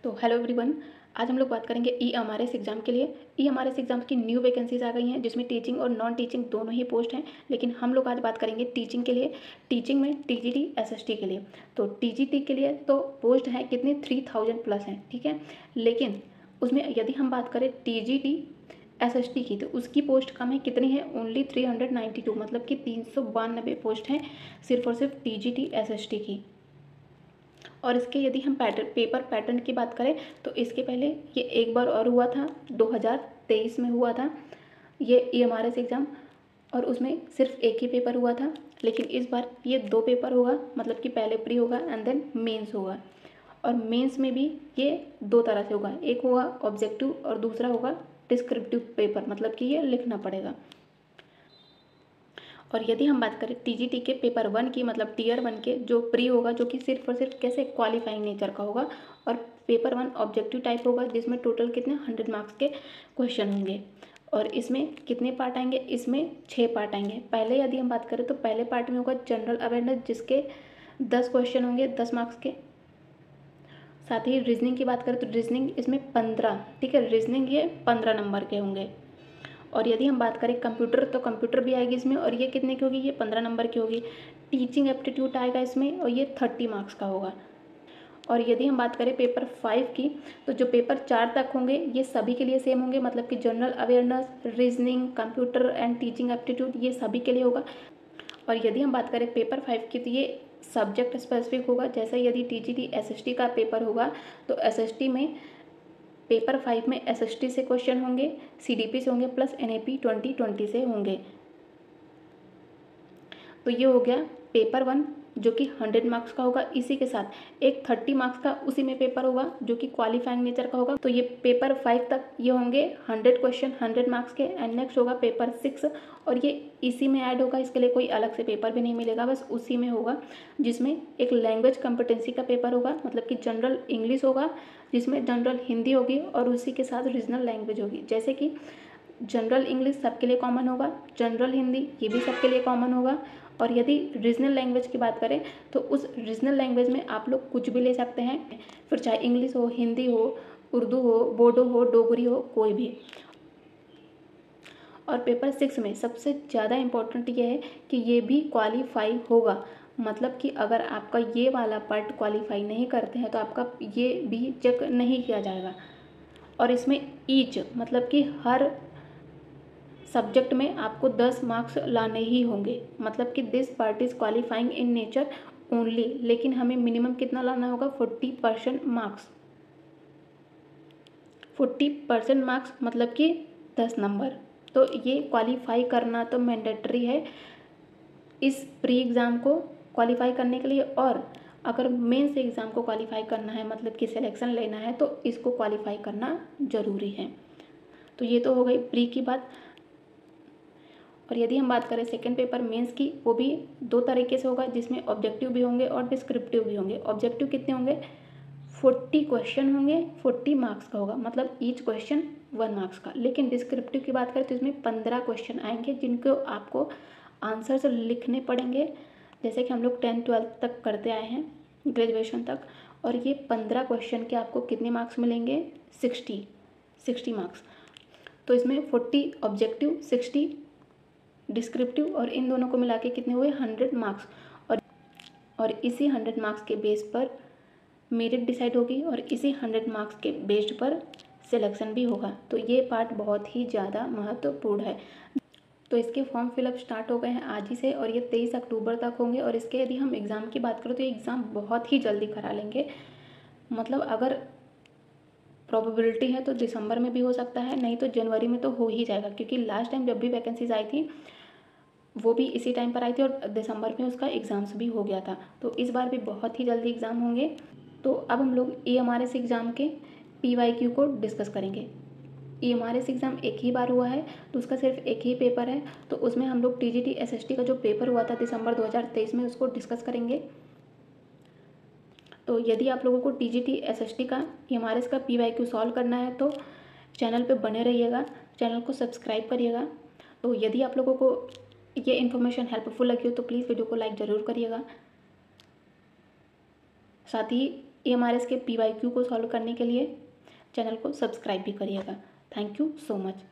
तो hello everyone, आज हम लोग बात करेंगे EMRS एग्ज़ाम के लिए। EMRS एग्ज़ाम की न्यू वैकेंसीज आ गई हैं जिसमें टीचिंग और नॉन टीचिंग दोनों ही पोस्ट हैं, लेकिन हम लोग आज बात करेंगे टीचिंग के लिए। टीचिंग में TGT SST के लिए। तो TGT के लिए तो पोस्ट है कितनी 3000 प्लस हैं, ठीक है। लेकिन उसमें यदि हम बात करें TGT SST की तो उसकी पोस्ट कम है, कितनी है ओनली 392, मतलब कि 392 पोस्ट हैं सिर्फ और सिर्फ TGT SST की। और इसके यदि हम पेपर पैटर्न की बात करें तो इसके पहले ये एक बार और हुआ था, 2023 में हुआ था ये EMRS एग्ज़ाम, और उसमें सिर्फ एक ही पेपर हुआ था। लेकिन इस बार ये 2 पेपर होगा, मतलब कि पहले प्री होगा एंड देन मेंस होगा। और मेंस में भी ये 2 तरह से होगा, एक होगा ऑब्जेक्टिव और दूसरा होगा डिस्क्रिप्टिव पेपर, मतलब कि ये लिखना पड़ेगा। और यदि हम बात करें TGT के पेपर 1 की, मतलब टीयर 1 के जो प्री होगा, जो कि सिर्फ और सिर्फ कैसे क्वालिफाइंग नेचर का होगा, और पेपर 1 ऑब्जेक्टिव टाइप होगा जिसमें टोटल कितने 100 मार्क्स के क्वेश्चन होंगे। और इसमें कितने पार्ट आएंगे, इसमें 6 पार्ट आएंगे। पहले यदि हम बात करें तो पहले पार्ट में होगा जनरल अवेयरनेस, जिसके 10 क्वेश्चन होंगे 10 मार्क्स के। साथ ही रीजनिंग की बात करें तो रीजनिंग इसमें 15, ठीक है, रीजनिंग ये 15 नंबर के होंगे। और यदि हम बात करें कंप्यूटर तो कंप्यूटर भी आएगी इसमें, और ये कितने की होगी, ये 15 नंबर की होगी। टीचिंग एप्टीट्यूड आएगा इसमें और ये 30 मार्क्स का होगा। और यदि हम बात करें पेपर 5 की तो जो पेपर 4 तक होंगे ये सभी के लिए सेम होंगे, मतलब कि general awareness, reasoning, computer and teaching aptitude ये सभी के लिए होगा। और यदि हम बात करें पेपर 5 की तो ये सब्जेक्ट स्पेसिफिक होगा। जैसे यदि TGT SST का पेपर होगा तो SST में पेपर 5 में SST से क्वेश्चन होंगे, CDP से होंगे, प्लस NAP 2020 से होंगे। तो ये हो गया पेपर 1 जो कि 100 मार्क्स का होगा। इसी के साथ एक 30 मार्क्स का उसी में पेपर होगा जो कि क्वालिफाइंग नेचर का होगा। तो ये पेपर 5 तक ये होंगे 100 क्वेश्चन 100 मार्क्स के। एंड नेक्स्ट होगा पेपर 6, और ये इसी में ऐड होगा, इसके लिए कोई अलग से पेपर भी नहीं मिलेगा, बस उसी में होगा, जिसमें एक लैंग्वेज कॉम्पिटेंसी का पेपर होगा, मतलब कि जनरल इंग्लिश होगा, जिसमें जनरल हिंदी होगी और उसी के साथ रीजनल लैंग्वेज होगी। जैसे कि जनरल इंग्लिश सबके लिए कॉमन होगा, जनरल हिंदी ये भी सबके लिए कॉमन होगा। और यदि रीजनल लैंग्वेज की बात करें तो उस रीजनल लैंग्वेज में आप लोग कुछ भी ले सकते हैं, फिर चाहे इंग्लिश हो, हिंदी हो, उर्दू हो, बोडो हो, डोगरी हो, कोई भी। और पेपर 6 में सबसे ज़्यादा इम्पोर्टेंट ये है कि ये भी क्वालिफाई होगा, मतलब कि अगर आपका ये वाला पार्ट क्वालिफाई नहीं करते हैं तो आपका ये भी चेक नहीं किया जाएगा। और इसमें ईच, मतलब कि हर सब्जेक्ट में आपको 10 मार्क्स लाने ही होंगे, मतलब कि this part is qualifying in nature only. लेकिन हमें मिनिमम कितना लाना होगा, 40% मार्क्स। 40% मार्क्स मतलब कि 10 नंबर। तो ये क्वालिफाई करना तो मैंडेटरी है इस प्री एग्ज़ाम को क्वालिफाई करने के लिए। और अगर मेंस एग्ज़ाम को क्वालिफाई करना है, मतलब कि सिलेक्शन लेना है, तो इसको क्वालिफाई करना ज़रूरी है। तो ये तो हो गई प्री की बात। और यदि हम बात करें सेकंड पेपर मेंस की, वो भी 2 तरीके से होगा, जिसमें ऑब्जेक्टिव भी होंगे और डिस्क्रिप्टिव भी होंगे। ऑब्जेक्टिव कितने होंगे, 40 क्वेश्चन होंगे, 40 मार्क्स का होगा, मतलब ईच क्वेश्चन 1 मार्क्स का। लेकिन डिस्क्रिप्टिव की बात करें तो इसमें 15 क्वेश्चन आएंगे जिनको आपको आंसर्स लिखने पड़ेंगे, जैसे कि हम लोग 10-12 तक करते आए हैं, ग्रेजुएशन तक। और ये 15 क्वेश्चन के आपको कितने मार्क्स मिलेंगे, 60 मार्क्स। तो इसमें 40 ऑब्जेक्टिव, 60 डिस्क्रिप्टिव, और इन दोनों को मिला के कितने हुए, 100 मार्क्स। और इसी 100 मार्क्स के बेस पर मेरिट डिसाइड होगी, और इसी 100 मार्क्स के बेस्ड पर सिलेक्शन भी होगा। तो ये पार्ट बहुत ही ज़्यादा महत्वपूर्ण है। तो इसके फॉर्म फिलअप स्टार्ट हो गए हैं आज ही से, और ये 23 अक्टूबर तक होंगे। और इसके यदि हम एग्ज़ाम की बात करें तो ये एग्ज़ाम बहुत ही जल्दी करा लेंगे, मतलब अगर प्रोबेबिलिटी है तो दिसंबर में भी हो सकता है, नहीं तो जनवरी में तो हो ही जाएगा, क्योंकि लास्ट टाइम जब भी वैकेंसीज आई थी वो भी इसी टाइम पर आई थी और दिसंबर में उसका एग्ज़ाम्स भी हो गया था। तो इस बार भी बहुत ही जल्दी एग्ज़ाम होंगे। तो अब हम लोग EMRS एग्ज़ाम के PYQ को डिस्कस करेंगे। EMRS एग्ज़ाम एक ही बार हुआ है, तो उसका सिर्फ एक ही पेपर है। तो उसमें हम लोग TGT SST का जो पेपर हुआ था दिसंबर 2023 में, उसको डिस्कस करेंगे। तो यदि आप लोगों को TGT SST का EMRS का PYQ सॉल्व करना है तो चैनल पे बने रहिएगा, चैनल को सब्सक्राइब करिएगा। तो यदि आप लोगों को ये इन्फॉर्मेशन हेल्पफुल लगी हो तो प्लीज़ वीडियो को लाइक ज़रूर करिएगा। साथ ही AMRS के PYQ को सॉल्व करने के लिए चैनल को सब्सक्राइब भी करिएगा। Thank you so much.